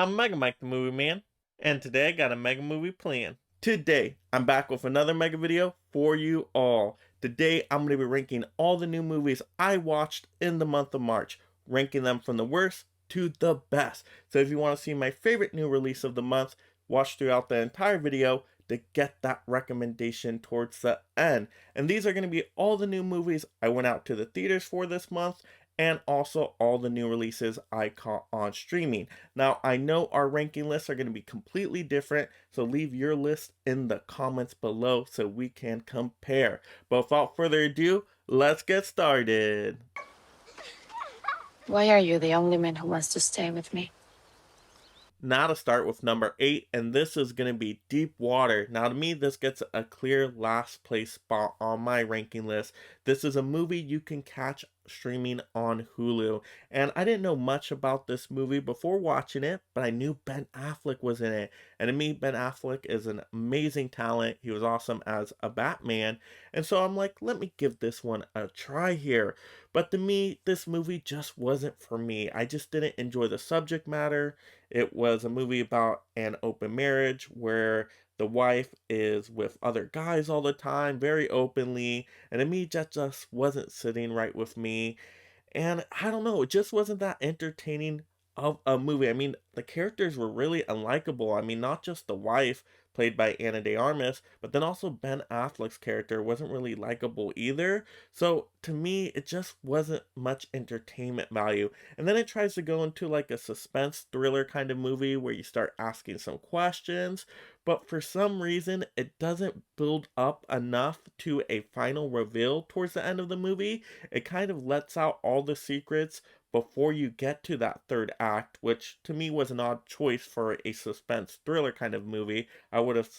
I'm Mega Mike the Movie Man, and today I got a mega movie plan. Today, I'm back with another mega video for you all. Today, I'm going to be ranking all the new movies I watched in the month of March, ranking them from the worst to the best. So if you want to see my favorite new release of the month, watch throughout the entire video to get that recommendation towards the end. And these are going to be all the new movies I went out to the theaters for this month, and also all the new releases I caught on streaming. Now, I know our ranking lists are going to be completely different, so leave your list in the comments below so we can compare. But without further ado, let's get started. Why are you the only man who wants to stay with me? Now to start with number 8, and this is going to be Deep Water. Now to me, this gets a clear last place spot on my ranking list. This is a movie you can catch streaming on Hulu, and I didn't know much about this movie before watching it, but I knew Ben Affleck was in it, and to me, Ben Affleck is an amazing talent. He was awesome as a Batman, and so I'm like, let me give this one a try here. But to me, this movie just wasn't for me. I just didn't enjoy the subject matter. It was a movie about an open marriage where the wife is with other guys all the time, very openly, and to me, that just wasn't sitting right with me. And I don't know, it just wasn't that entertaining of a movie. I mean, the characters were really unlikable. I mean, not just the wife, played by Anna de Armas, but then also Ben Affleck's character wasn't really likable either. So to me, it just wasn't much entertainment value. And then it tries to go into like a suspense thriller kind of movie where you start asking some questions, but for some reason, it doesn't build up enough to a final reveal towards the end of the movie. It kind of lets out all the secrets before you get to that third act, which to me was an odd choice for a suspense thriller kind of movie. I would have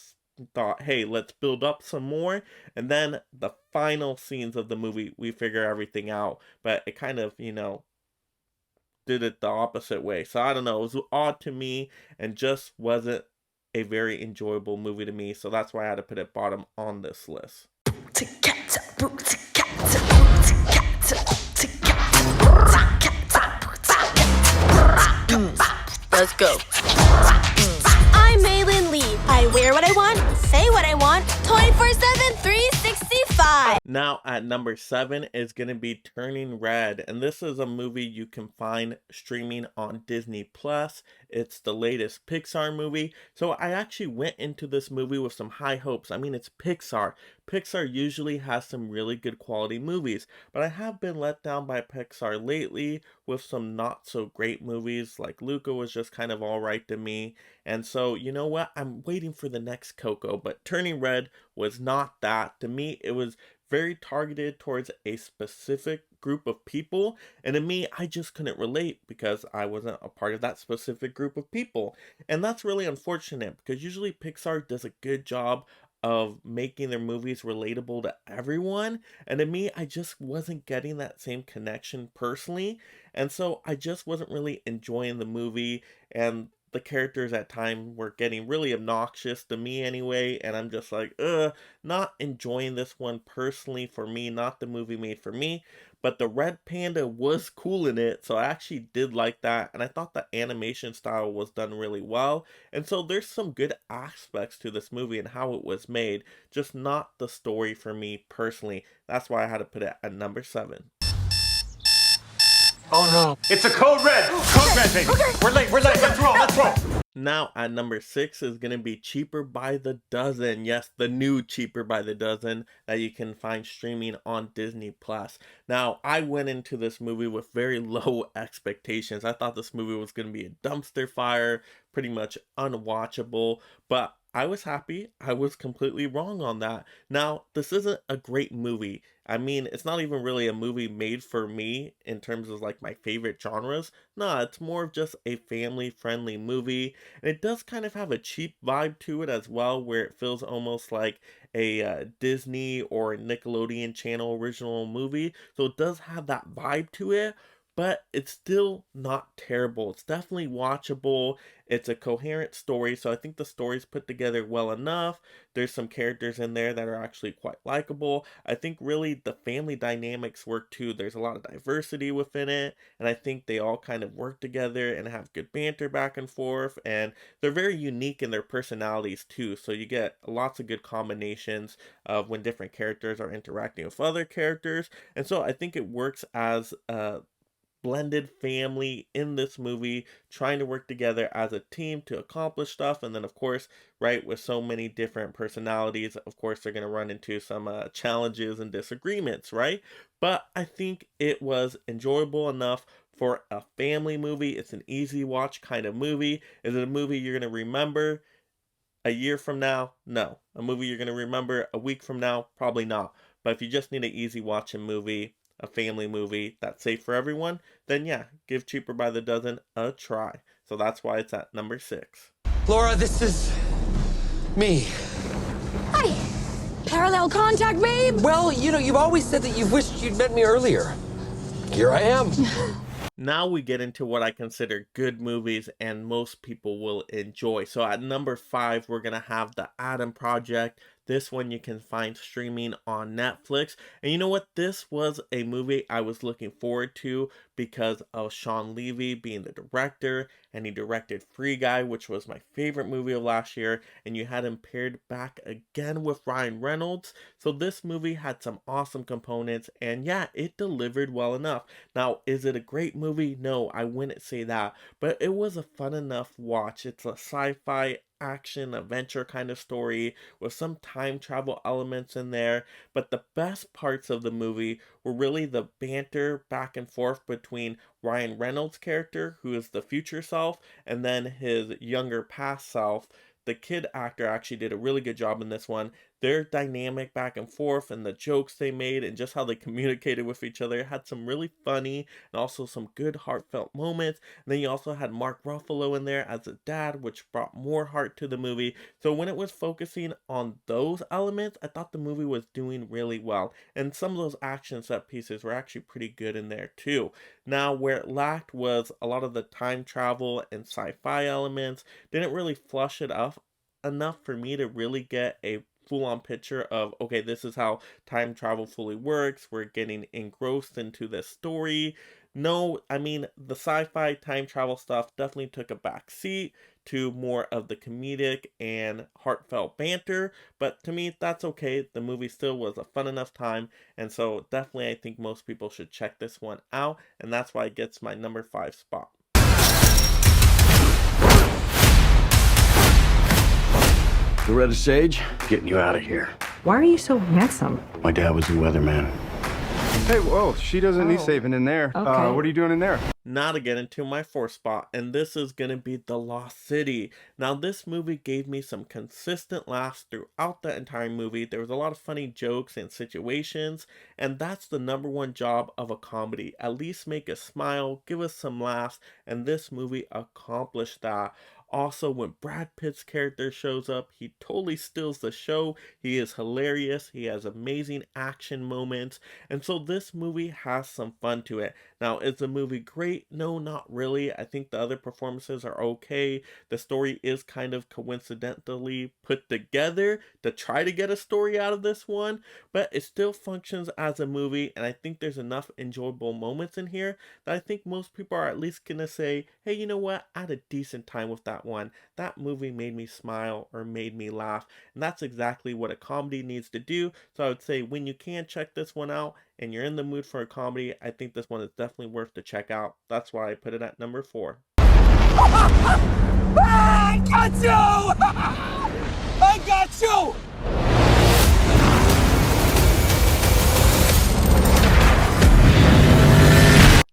thought, hey, let's build up some more, and then the final scenes of the movie, we figure everything out. But it kind of, did it the opposite way. So I don't know, it was odd to me and just wasn't a very enjoyable movie to me. So that's why I had to put it bottom on this list. Let's go. I'm Maylin Lee. I wear what I want, say what I want, 24/7, 365. Now at number 7 is going to be Turning Red, and this is a movie you can find streaming on Disney Plus. It's the latest Pixar movie, so I actually went into this movie with some high hopes. I mean, it's Pixar. Pixar usually has some really good quality movies, but I have been let down by Pixar lately with some not so great movies. Like Luca was just kind of alright to me, and so you know what, I'm waiting for the next Coco, but Turning Red was not that. To me, it was very targeted towards a specific group of people, and to me, I just couldn't relate because I wasn't a part of that specific group of people. And that's really unfortunate because usually Pixar does a good job of making their movies relatable to everyone, and to me, I just wasn't getting that same connection personally, and so I just wasn't really enjoying the movie, and the characters at time were getting really obnoxious to me anyway, and I'm just like, not enjoying this one personally for me, not the movie made for me. But the red panda was cool in it, so I actually did like that, and I thought the animation style was done really well. And so there's some good aspects to this movie and how it was made, just not the story for me personally. That's why I had to put it at number 7. Oh no. It's a code red! Code red, baby! We're late, let's roll! Now at number 6 is going to be Cheaper by the Dozen. Yes, the new Cheaper by the Dozen that you can find streaming on Disney Plus. Now, I went into this movie with very low expectations. I thought this movie was going to be a dumpster fire, pretty much unwatchable, but I was happy. I was completely wrong on that. Now, this isn't a great movie. I mean, it's not even really a movie made for me in terms of like my favorite genres. Nah, it's more of just a family-friendly movie. And it does kind of have a cheap vibe to it as well, where it feels almost like a Disney or Nickelodeon channel original movie. So it does have that vibe to it. but it's still not terrible. It's definitely watchable. It's a coherent story, so I think the story's put together well enough. There's some characters in there that are actually quite likable. I think really the family dynamics work too. There's a lot of diversity within it, and I think they all kind of work together and have good banter back and forth, and they're very unique in their personalities too. So you get lots of good combinations of when different characters are interacting with other characters, and so I think it works as a blended family in this movie trying to work together as a team to accomplish stuff. And then of course, right, with so many different personalities, of course they're going to run into some challenges and disagreements, right? But I think it was enjoyable enough for a family movie. It's an easy watch kind of movie. Is it a movie you're going to remember a year from now? No. A movie you're going to remember a week from now? Probably not. But if you just need an easy watching movie, a family movie that's safe for everyone, then yeah, give Cheaper by the Dozen a try. So that's why it's at number 6. Laura, this is me. Hi. Parallel contact, babe. Well, you've always said that you've wished you'd met me earlier. Here I am. Now we get into what I consider good movies and most people will enjoy. So at number 5, we're going to have The Adam Project. This one you can find streaming on Netflix. And you know what? This was a movie I was looking forward to because of Sean Levy being the director, and he directed Free Guy, which was my favorite movie of last year, and you had him paired back again with Ryan Reynolds. So this movie had some awesome components, and yeah, it delivered well enough. Now, is it a great movie? No, I wouldn't say that, but it was a fun enough watch. It's a sci-fi action adventure kind of story with some time travel elements in there, but the best parts of the movie were really the banter back and forth between Ryan Reynolds' character, who is the future self, and then his younger past self. The kid actor actually did a really good job in this one. Their dynamic back and forth and the jokes they made and just how they communicated with each other had some really funny and also some good heartfelt moments. And then you also had Mark Ruffalo in there as a dad, which brought more heart to the movie. So when it was focusing on those elements, I thought the movie was doing really well. And some of those action set pieces were actually pretty good in there too. Now, where it lacked was a lot of the time travel and sci-fi elements. Didn't really flush it up enough for me to really get a full-on picture of, okay, this is how time travel fully works. We're getting engrossed into this story. No, I mean, the sci-fi time travel stuff definitely took a back seat to more of the comedic and heartfelt banter, but to me, that's okay. The movie still was a fun enough time, and so definitely I think most people should check this one out, and that's why it gets my number 5 spot. Loretta Sage, getting you out of here. Why are you so handsome? My dad was a weatherman. Hey, whoa, she doesn't need saving in there. Okay. What are you doing in there? Now to get into my 4th spot, and this is going to be The Lost City. Now this movie gave me some consistent laughs throughout the entire movie. There was a lot of funny jokes and situations, and that's the number one job of a comedy. At least make us smile, give us some laughs, and this movie accomplished that. Also, when Brad Pitt's character shows up, he totally steals the show. He is hilarious. He has amazing action moments. And so this movie has some fun to it. Now, is the movie great? No, not really. I think the other performances are okay. The story is kind of coincidentally put together to try to get a story out of this one, but it still functions as a movie, and I think there's enough enjoyable moments in here that I think most people are at least gonna say, hey, you know what? I had a decent time with that one. That movie made me smile or made me laugh, and that's exactly what a comedy needs to do. So I would say when you can check this one out and you're in the mood for a comedy, I think this one is definitely worth to check out. That's why I put it at number 4. I got you! I got you!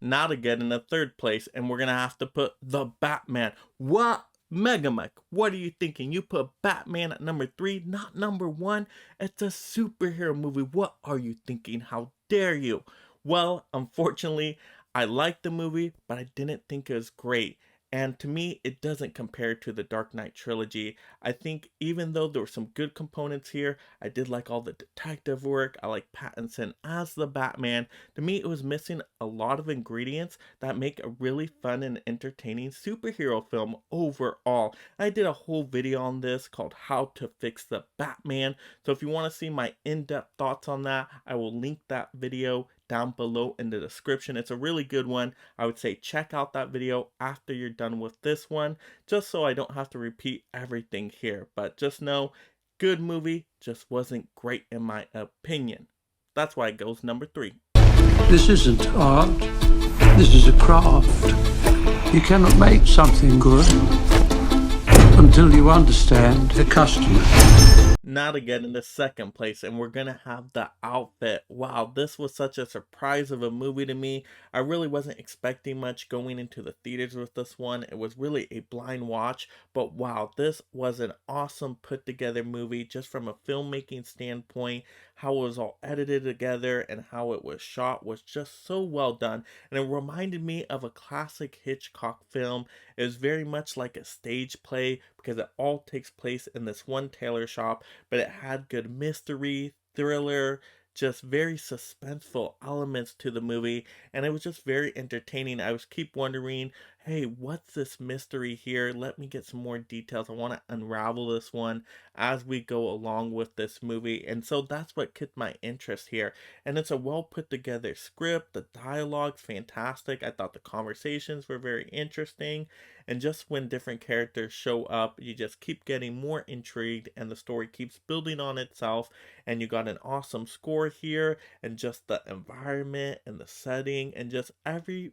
Now to get in the 3rd place, and we're gonna have to put The Batman. What? Mega Mike, what are you thinking? You put Batman at number 3, not number 1? It's a superhero movie. What are you thinking? How dare you? Well, unfortunately, I liked the movie, but I didn't think it was great. And to me, it doesn't compare to the Dark Knight trilogy. I think even though there were some good components here, I did like all the detective work. I like Pattinson as the Batman. To me, it was missing a lot of ingredients that make a really fun and entertaining superhero film overall. I did a whole video on this called How to Fix the Batman. So if you want to see my in-depth thoughts on that, I will link that video down below in the description. It's a really good one. I would say check out that video after you're done with this one, just so I don't have to repeat everything here. But just know, good movie, just wasn't great in my opinion. That's why it goes number 3. This isn't art. This is a craft. You cannot make something good until you understand the customer. Now to get into second place, and we're gonna have the outfit. Wow, this was such a surprise of a movie to me. I really wasn't expecting much going into the theaters with this one. It was really a blind watch, but wow, this was an awesome put together movie just from a filmmaking standpoint. How it was all edited together and how it was shot was just so well done, and it reminded me of a classic Hitchcock film. It was very much like a stage play because it all takes place in this one tailor shop, but it had good mystery, thriller, just very suspenseful elements to the movie, and it was just very entertaining. I was keep wondering, hey, what's this mystery here? Let me get some more details. I want to unravel this one as we go along with this movie, and so that's what kept my interest here. And it's a well put together script. The dialogue's fantastic. I thought the conversations were very interesting, and just when different characters show up, you just keep getting more intrigued, and the story keeps building on itself. And you got an awesome score here, and just the environment and the setting and just everything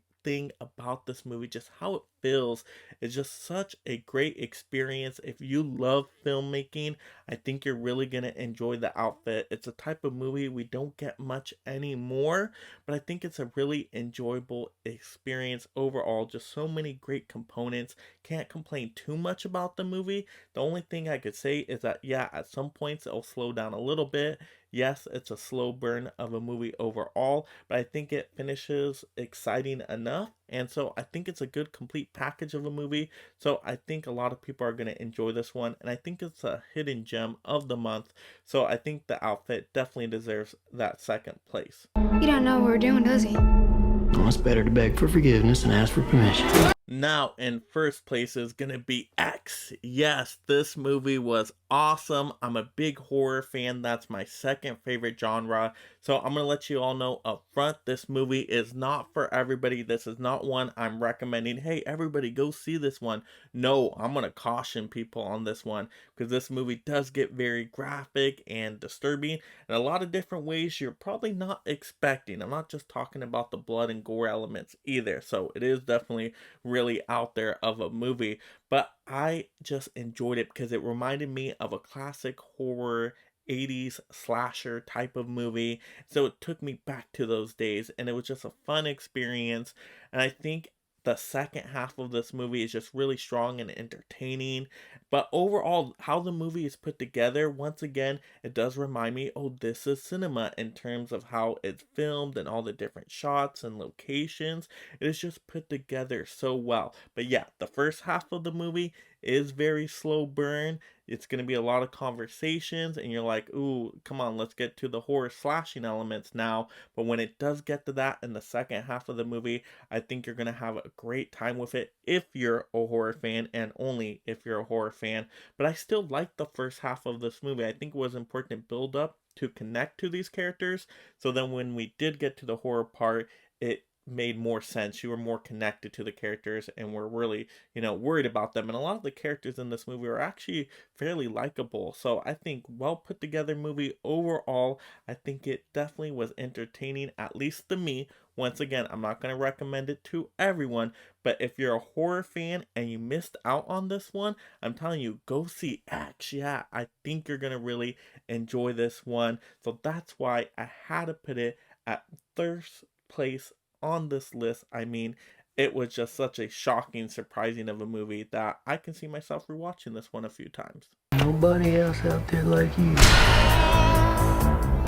about this movie, just how it feels, is just such a great experience. If you love filmmaking, I think you're really going to enjoy the outfit. It's a type of movie we don't get much anymore, but I think it's a really enjoyable experience overall. Just so many great components. Can't complain too much about the movie. The only thing I could say is that, yeah, at some points it'll slow down a little bit. Yes, it's a slow burn of a movie overall, but I think it finishes exciting enough. And so I think it's a good complete package of a movie. So I think a lot of people are going to enjoy this one. And I think it's a hidden gem of the month. So I think the outfit definitely deserves that second place. He don't know what we're doing, does he? Well, it's better to beg for forgiveness than ask for permission. Now in first place is going to be X. Yes, this movie was awesome. I'm a big horror fan. That's my second favorite genre. So I'm going to let you all know up front, this movie is not for everybody. This is not one I'm recommending. Hey, everybody go see this one. No, I'm going to caution people on this one because this movie does get very graphic and disturbing in a lot of different ways you're probably not expecting. I'm not just talking about the blood and gore elements either. So it is definitely really out there of a movie, but I just enjoyed it because it reminded me of a classic horror 80s slasher type of movie. So it took me back to those days, and it was just a fun experience. And I think the second half of this movie is just really strong and entertaining. But overall, how the movie is put together, once again, it does remind me, oh, this is cinema in terms of how it's filmed and all the different shots and locations. It is just put together so well. But yeah, the first half of the movie is very slow burn. It's going to be a lot of conversations, and you're like, ooh, come on, let's get to the horror slashing elements now. But when it does get to that in the second half of the movie, I think you're going to have a great time with it if you're a horror fan, and only if you're a horror fan. But I still like the first half of this movie. I think it was important to build up to connect to these characters. So then when we did get to the horror part, it made more sense. You were more connected to the characters and were really, worried about them. And a lot of the characters in this movie are actually fairly likable. So I think well put together movie overall. I think it definitely was entertaining, at least to me. Once again, I'm not going to recommend it to everyone, but if you're a horror fan and you missed out on this one, I'm telling you, go see X. Yeah, I think you're going to really enjoy this one. So that's why I had to put it at first place on this list. I mean, it was just such a shocking, surprising of a movie that I can see myself rewatching this one a few times. Nobody else out there like you.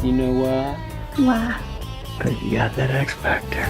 You know why? Why? Because you got that X factor.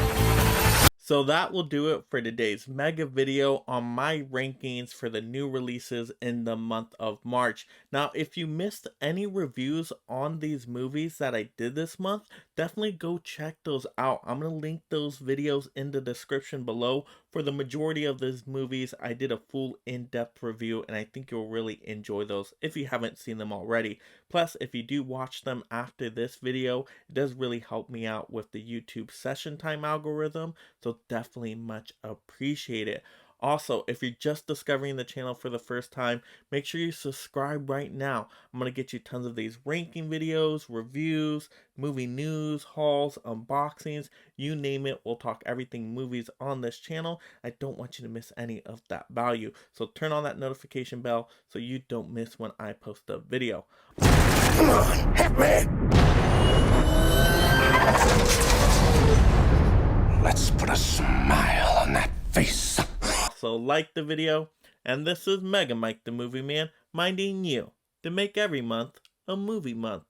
So that will do it for today's mega video on my rankings for the new releases in the month of March. Now, if you missed any reviews on these movies that I did this month, definitely go check those out. I'm going to link those videos in the description below. For the majority of these movies, I did a full in-depth review, and I think you'll really enjoy those if you haven't seen them already. Plus, if you do watch them after this video, it does really help me out with the YouTube session time algorithm, so definitely much appreciate it. Also, if you're just discovering the channel for the first time, make sure you subscribe right now. I'm going to get you tons of these ranking videos, reviews, movie news, hauls, unboxings, you name it. We'll talk everything movies on this channel. I don't want you to miss any of that value. So turn on that notification bell so you don't miss when I post a video. Come on, hit me! Let's put a smile on that face. So like the video, and this is Mega Mike the Movie Man, minding you to make every month a movie month.